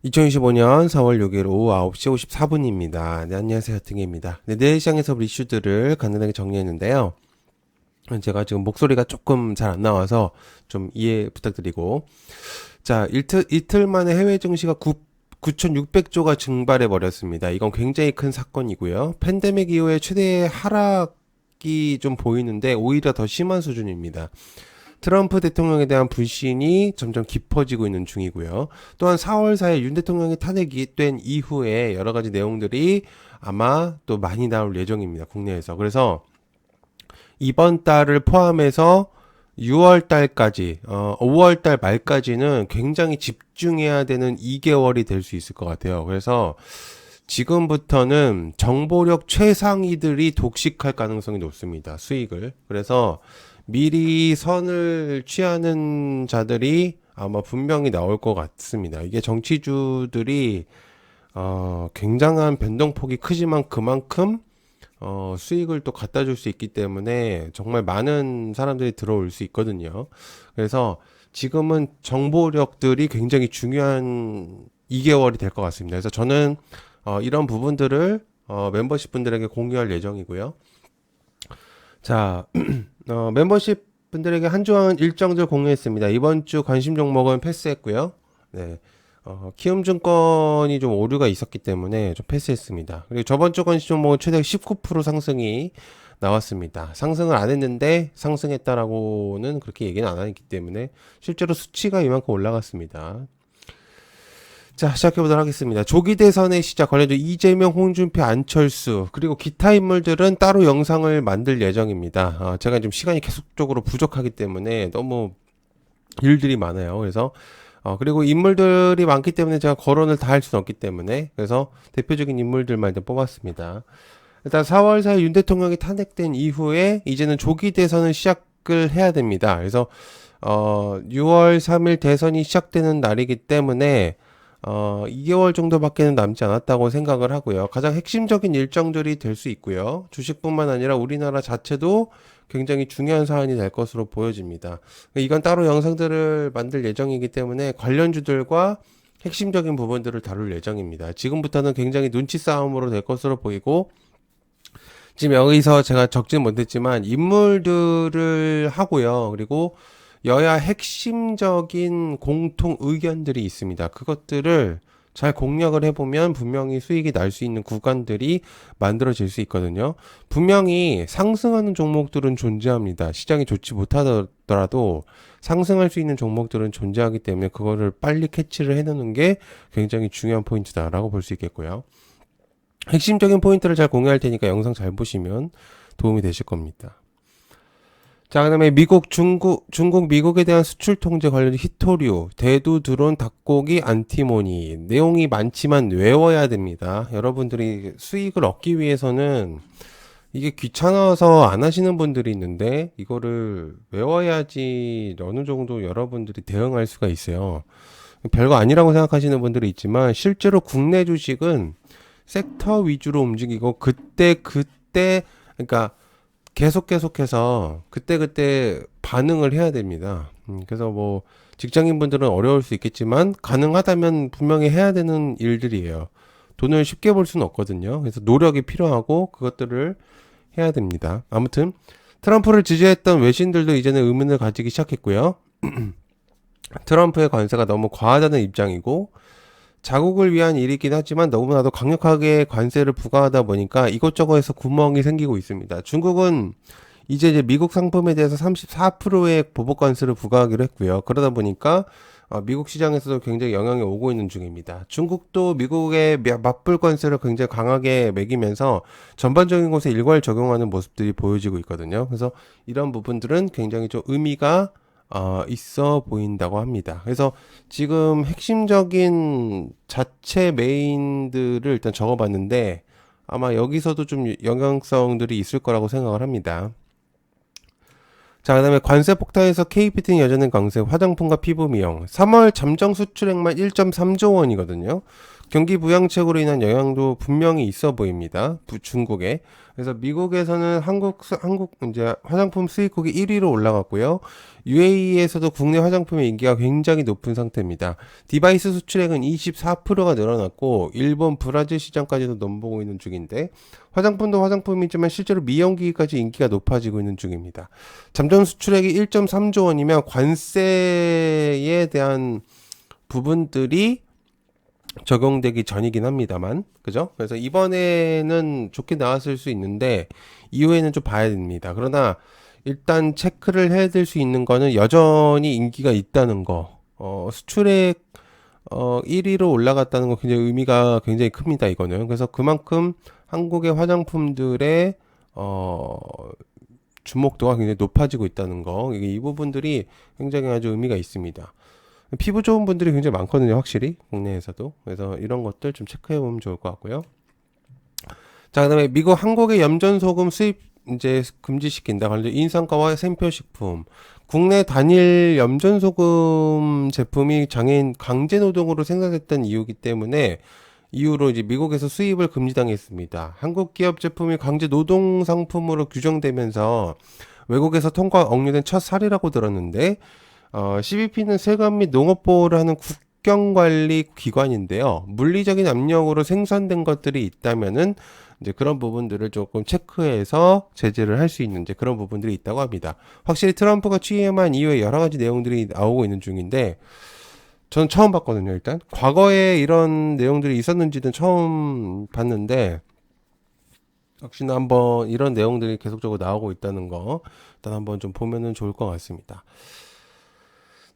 2025년 4월 6일 오후 9시 54분입니다. 네, 안녕하세요. 등혜입니다. 네, 내일 시장에서 이슈들을 간단하게 정리했는데요. 제가 지금 목소리가 조금 잘 안 나와서 좀 이해 부탁드리고. 자, 이틀 만에 해외 증시가 9,600조가 증발해 버렸습니다. 이건 굉장히 큰 사건이고요. 팬데믹 이후에 최대 하락이 좀 보이는데 오히려 더 심한 수준입니다. 트럼프 대통령에 대한 불신이 점점 깊어지고 있는 중이고요. 또한 4월 4일 윤 대통령이 탄핵이 된 이후에 여러 가지 내용들이 아마 또 많이 나올 예정입니다. 국내에서. 그래서 이번 달을 포함해서 6월 달까지, 5월 달 말까지는 굉장히 집중해야 되는 2개월이 될 수 있을 것 같아요. 그래서 지금부터는 정보력 최상위들이 독식할 가능성이 높습니다. 수익을. 그래서 미리 선을 취하는 자들이 아마 분명히 나올 것 같습니다. 이게 정치주들이 굉장한 변동폭이 크지만 그만큼 수익을 또 갖다 줄 수 있기 때문에 정말 많은 사람들이 들어올 수 있거든요. 그래서 지금은 정보력들이 굉장히 중요한 2개월이 될 것 같습니다. 그래서 저는 이런 부분들을 멤버십 분들에게 공유할 예정이고요. 자, 멤버십 분들에게 한 주간 일정들 공유했습니다. 이번 주 관심 종목은 패스했고요. 네. 키움증권이 좀 오류가 있었기 때문에 좀 패스했습니다. 그리고 저번 주 관심 종목은 최대 19% 상승이 나왔습니다. 상승을 안 했는데 상승했다라고는 그렇게 얘기는 안 했기 때문에 실제로 수치가 이만큼 올라갔습니다. 자, 시작해보도록 하겠습니다. 조기 대선의 시작 관련된 이재명, 홍준표, 안철수 그리고 기타 인물들은 따로 영상을 만들 예정입니다. 제가 지금 시간이 계속적으로 부족하기 때문에 너무 일들이 많아요. 그래서 그리고 인물들이 많기 때문에 제가 거론을 다 할 수는 없기 때문에 그래서 대표적인 인물들만 일단 뽑았습니다. 일단 4월 4일 윤 대통령이 탄핵된 이후에 이제는 조기 대선을 시작을 해야 됩니다. 그래서 6월 3일 대선이 시작되는 날이기 때문에 2개월 정도밖에는 남지 않았다고 생각을 하고요. 가장 핵심적인 일정들이 될 수 있고요. 주식뿐만 아니라 우리나라 자체도 굉장히 중요한 사안이 될 것으로 보여집니다. 이건 따로 영상들을 만들 예정이기 때문에 관련주들과 핵심적인 부분들을 다룰 예정입니다. 지금부터는 굉장히 눈치 싸움으로 될 것으로 보이고 지금 여기서 제가 적지는 못했지만 인물들을 하고요. 그리고 여야 핵심적인 공통 의견들이 있습니다. 그것들을 잘 공략을 해보면 분명히 수익이 날 수 있는 구간들이 만들어질 수 있거든요. 분명히 상승하는 종목들은 존재합니다. 시장이 좋지 못하더라도 상승할 수 있는 종목들은 존재하기 때문에 그거를 빨리 캐치를 해놓는 게 굉장히 중요한 포인트다라고 볼 수 있겠고요. 핵심적인 포인트를 잘 공유할 테니까 영상 잘 보시면 도움이 되실 겁니다. 자, 그 다음에 중국, 미국에 대한 수출 통제 관련 히토류, 대두, 드론, 닭고기, 안티모니. 내용이 많지만 외워야 됩니다. 여러분들이 수익을 얻기 위해서는 이게 귀찮아서 안 하시는 분들이 있는데, 이거를 외워야지 어느 정도 여러분들이 대응할 수가 있어요. 별거 아니라고 생각하시는 분들이 있지만, 실제로 국내 주식은 섹터 위주로 움직이고, 그러니까, 계속해서 그때그때 반응을 해야 됩니다. 그래서 뭐 직장인분들은 어려울 수 있겠지만 가능하다면 분명히 해야 되는 일들이에요. 돈을 쉽게 벌 수는 없거든요. 그래서 노력이 필요하고 그것들을 해야 됩니다. 아무튼 트럼프를 지지했던 외신들도 이제는 의문을 가지기 시작했고요. 트럼프의 관세가 너무 과하다는 입장이고 자국을 위한 일이긴 하지만 너무나도 강력하게 관세를 부과하다 보니까 이것저것에서 구멍이 생기고 있습니다. 중국은 이제 미국 상품에 대해서 34%의 보복 관세를 부과하기로 했고요. 그러다 보니까 미국 시장에서도 굉장히 영향이 오고 있는 중입니다. 중국도 미국의 맞불 관세를 굉장히 강하게 매기면서 전반적인 곳에 일괄 적용하는 모습들이 보여지고 있거든요. 그래서 이런 부분들은 굉장히 좀 의미가 있어 보인다고 합니다. 그래서 지금 핵심적인 자체 메인들을 일단 적어봤는데 아마 여기서도 좀 영향성들이 있을 거라고 생각을 합니다. 자, 그 다음에 관세 폭탄에서 KPT는 여전히 강세, 화장품과 피부 미용. 3월 잠정 수출액만 1.3조 원이거든요. 경기 부양책으로 인한 영향도 분명히 있어 보입니다. 중국에. 그래서 미국에서는 한국 이제 화장품 수입국이 1위로 올라갔고요. UAE에서도 국내 화장품의 인기가 굉장히 높은 상태입니다. 디바이스 수출액은 24%가 늘어났고 일본, 브라질 시장까지도 넘보고 있는 중인데 화장품도 화장품이지만 실제로 미용기기까지 인기가 높아지고 있는 중입니다. 잠정 수출액이 1.3조 원이면 관세에 대한 부분들이 적용되기 전이긴 합니다만, 그죠? 그래서 이번에는 좋게 나왔을 수 있는데 이후에는 좀 봐야 됩니다. 그러나 일단 체크를 해야 될 수 있는 거는 여전히 인기가 있다는 거. 수출액 1위로 올라갔다는 거 굉장히 의미가 굉장히 큽니다. 이거는. 그래서 그만큼 한국의 화장품들의 주목도가 굉장히 높아지고 있다는 거. 이 부분들이 굉장히 아주 의미가 있습니다. 피부 좋은 분들이 굉장히 많거든요, 확실히 국내에서도. 그래서 이런 것들 좀 체크해 보면 좋을 것 같고요. 자, 그다음에 미국 한국의 염전 소금 수입 이제 금지시킨다. 관련 인상가와 생표식품. 국내 단일 염전 소금 제품이 장애인 강제 노동으로 생산됐던 이유기 때문에 이후로 이제 미국에서 수입을 금지당했습니다. 한국 기업 제품이 강제 노동 상품으로 규정되면서 외국에서 통과 억류된 첫 사례라고 들었는데 CBP는 세관 및 농업보호를 하는 국경관리 기관인데요. 물리적인 압력으로 생산된 것들이 있다면은 이제 그런 부분들을 조금 체크해서 제재를 할 수 있는 이제 그런 부분들이 있다고 합니다. 확실히 트럼프가 취임한 이후에 여러 가지 내용들이 나오고 있는 중인데 저는 처음 봤거든요. 일단 과거에 이런 내용들이 있었는지는 처음 봤는데 역시나 한번 이런 내용들이 계속적으로 나오고 있다는 거 일단 한번 좀 보면은 좋을 것 같습니다.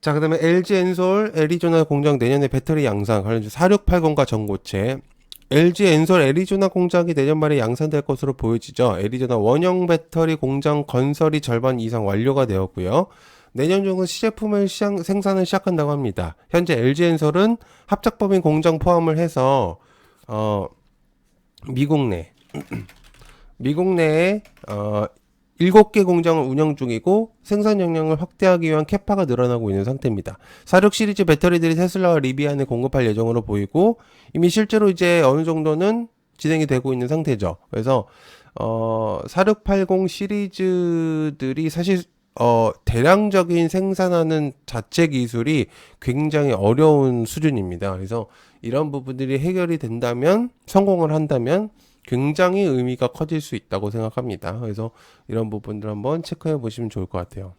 자, 그 다음에 LG 엔솔 애리조나 공장 내년에 배터리 양산 관련주 4680과 전고체. LG 엔솔 애리조나 공장이 내년 말에 양산될 것으로 보여지죠. 애리조나 원형 배터리 공장 건설이 절반 이상 완료가 되었고요. 내년 중은 시제품을 생산을 시작한다고 합니다. 현재 LG 엔솔은 합작법인 공장 포함을 해서 미국 내에 7개 공장을 운영 중이고 생산 역량을 확대하기 위한 캐파가 늘어나고 있는 상태입니다. 46 시리즈 배터리들이 테슬라와 리비안에 공급할 예정으로 보이고 이미 실제로 이제 어느 정도는 진행이 되고 있는 상태죠. 그래서 4680 시리즈들이 사실 대량적인 생산하는 자체 기술이 굉장히 어려운 수준입니다. 그래서 이런 부분들이 해결이 된다면 성공을 한다면 굉장히 의미가 커질 수 있다고 생각합니다. 그래서 이런 부분들 한번 체크해 보시면 좋을 것 같아요.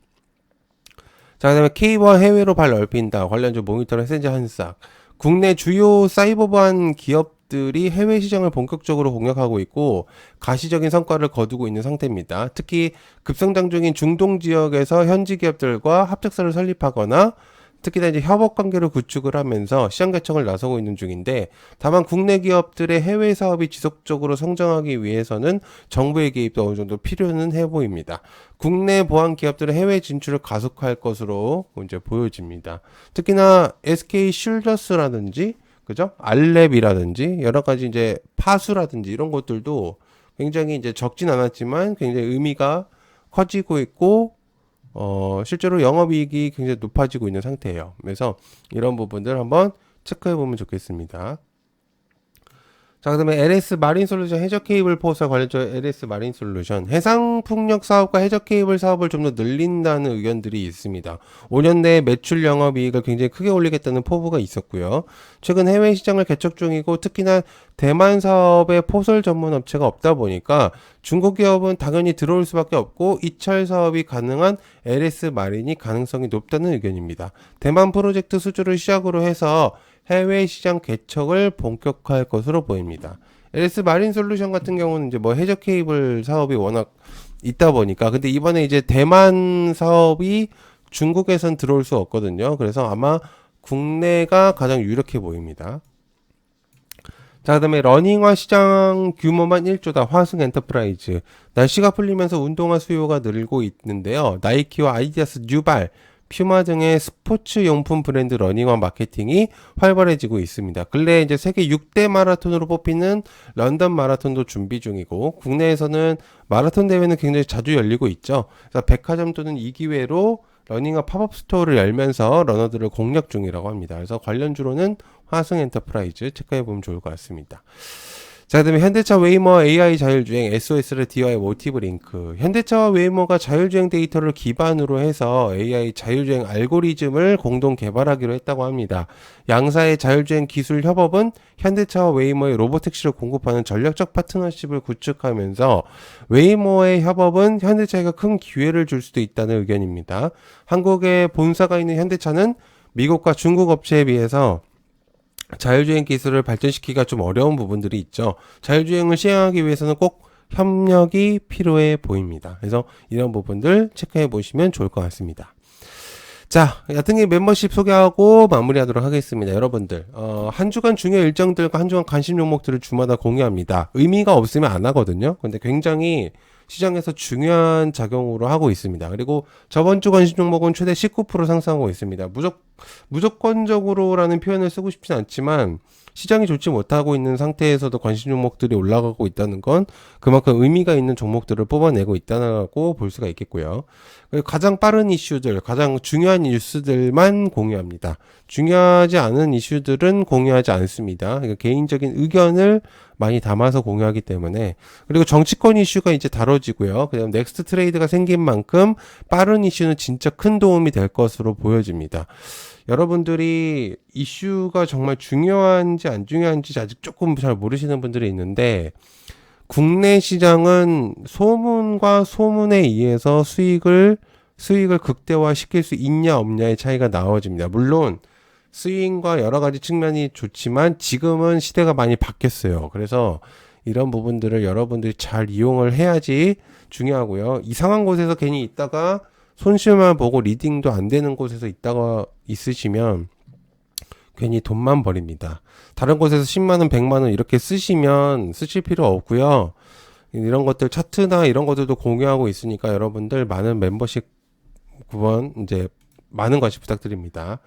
자, 그 다음에 K1 해외로 발 넓힌다. 관련주 모니터를 세제 한싹. 국내 주요 사이버 보안 기업들이 해외 시장을 본격적으로 공략하고 있고 가시적인 성과를 거두고 있는 상태입니다. 특히 급성장 중인 중동 지역에서 현지 기업들과 합작사를 설립하거나 특히나 이제 협업 관계를 구축을 하면서 시장 개척을 나서고 있는 중인데 다만 국내 기업들의 해외 사업이 지속적으로 성장하기 위해서는 정부의 개입도 어느 정도 필요는 해 보입니다. 국내 보안 기업들의 해외 진출을 가속화할 것으로 이제 보여집니다. 특히나 SK 슐더스라든지 그죠? 알랩이라든지 여러 가지 이제 파수라든지 이런 것들도 굉장히 이제 적진 않았지만 굉장히 의미가 커지고 있고 실제로 영업이익이 굉장히 높아지고 있는 상태예요. 그래서 이런 부분들 한번 체크해 보면 좋겠습니다. 자, 그 다음에 LS 마린 솔루션 해저 케이블 포사 관련주 LS 마린 솔루션 해상 풍력 사업과 해저 케이블 사업을 좀 더 늘린다는 의견들이 있습니다. 5년 내에 매출 영업이익을 굉장히 크게 올리겠다는 포부가 있었고요. 최근 해외 시장을 개척 중이고 특히나 대만 사업에 포설 전문 업체가 없다 보니까 중국 기업은 당연히 들어올 수밖에 없고 이철 사업이 가능한 LS 마린이 가능성이 높다는 의견입니다. 대만 프로젝트 수주를 시작으로 해서 해외 시장 개척을 본격화할 것으로 보입니다. LS 마린 솔루션 같은 경우는 이제 뭐 해저 케이블 사업이 워낙 있다 보니까 근데 이번에 이제 대만 사업이 중국에선 들어올 수 없거든요. 그래서 아마 국내가 가장 유력해 보입니다. 자, 그 다음에 러닝화 시장 규모만 1조다. 화승 엔터프라이즈. 날씨가 풀리면서 운동화 수요가 늘고 있는데요. 나이키와 아디다스, 뉴발, 퓨마 등의 스포츠 용품 브랜드 러닝화 마케팅이 활발해지고 있습니다. 근래 이제 세계 6대 마라톤으로 뽑히는 런던 마라톤도 준비 중이고 국내에서는 마라톤 대회는 굉장히 자주 열리고 있죠. 그래서 백화점 또는 이 기회로 러닝업 팝업 스토어를 열면서 러너들을 공략 중이라고 합니다. 그래서 관련주로는 화승 엔터프라이즈 체크해보면 좋을 것 같습니다. 자, 그 다음에 현대차 웨이머 AI 자율주행 SOS를 DOI 모티브 링크. 현대차와 웨이머가 자율주행 데이터를 기반으로 해서 AI 자율주행 알고리즘을 공동 개발하기로 했다고 합니다. 양사의 자율주행 기술 협업은 현대차와 웨이머의 로보택시를 공급하는 전략적 파트너십을 구축하면서 웨이머의 협업은 현대차에게 큰 기회를 줄 수도 있다는 의견입니다. 한국에 본사가 있는 현대차는 미국과 중국 업체에 비해서 자율주행 기술을 발전시키기가 좀 어려운 부분들이 있죠. 자율주행을 시행하기 위해서는 꼭 협력이 필요해 보입니다. 그래서 이런 부분들 체크해 보시면 좋을 것 같습니다. 자, 야등의 멤버십 소개하고 마무리하도록 하겠습니다. 여러분들, 한 주간 중요 일정들과 한 주간 관심 종목들을 주마다 공유합니다. 의미가 없으면 안 하거든요. 근데 굉장히 시장에서 중요한 작용으로 하고 있습니다. 그리고 저번 주 관심 종목은 최대 19% 상승하고 있습니다. 무조건적으로라는 표현을 쓰고 싶진 않지만 시장이 좋지 못하고 있는 상태에서도 관심 종목들이 올라가고 있다는 건 그만큼 의미가 있는 종목들을 뽑아내고 있다고 볼 수가 있겠고요. 그리고 가장 빠른 이슈들, 가장 중요한 뉴스들만 공유합니다. 중요하지 않은 이슈들은 공유하지 않습니다. 그러니까 개인적인 의견을 많이 담아서 공유하기 때문에. 그리고 정치권 이슈가 이제 다뤄지고요. 그다음 넥스트 트레이드가 생긴 만큼 빠른 이슈는 진짜 큰 도움이 될 것으로 보여집니다. 여러분들이 이슈가 정말 중요한지 안 중요한지 아직 조금 잘 모르시는 분들이 있는데, 국내 시장은 소문과 소문에 의해서 수익을 극대화시킬 수 있냐 없냐의 차이가 나와집니다. 물론 스윙과 여러 가지 측면이 좋지만 지금은 시대가 많이 바뀌었어요. 그래서 이런 부분들을 여러분들이 잘 이용을 해야지 중요하고요. 이상한 곳에서 괜히 있다가 손실만 보고 리딩도 안 되는 곳에서 있다가 있으시면 괜히 돈만 버립니다. 다른 곳에서 10만원, 100만원 이렇게 쓰실 필요 없고요. 이런 것들 차트나 이런 것들도 공유하고 있으니까 여러분들 많은 멤버십 구원 이제 많은 관심 부탁드립니다.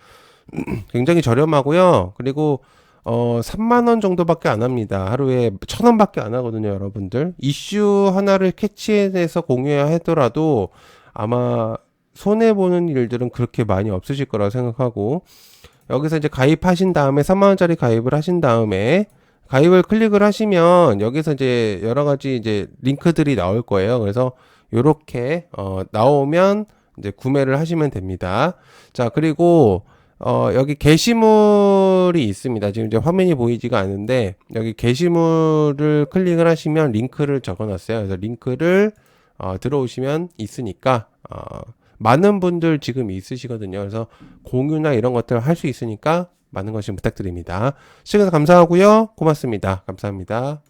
굉장히 저렴하고요. 그리고 3만원 정도밖에 안 합니다. 하루에 1,000원밖에 안 하거든요, 여러분들. 이슈 하나를 캐치해내서 공유해야 하더라도 아마 손해보는 일들은 그렇게 많이 없으실 거라 생각하고, 여기서 이제 가입하신 다음에 3만원짜리 가입을 하신 다음에 가입을 클릭을 하시면 여기서 이제 여러 가지 이제 링크들이 나올 거예요. 그래서 요렇게 나오면 이제 구매를 하시면 됩니다. 자, 그리고 여기 게시물이 있습니다. 지금 이제 화면이 보이지가 않은데 여기 게시물을 클릭을 하시면 링크를 적어놨어요. 그래서 링크를 들어오시면 있으니까 많은 분들 지금 있으시거든요. 그래서 공유나 이런 것들 할 수 있으니까 많은 관심 부탁드립니다. 시청해주셔서 감사하고요. 고맙습니다. 감사합니다.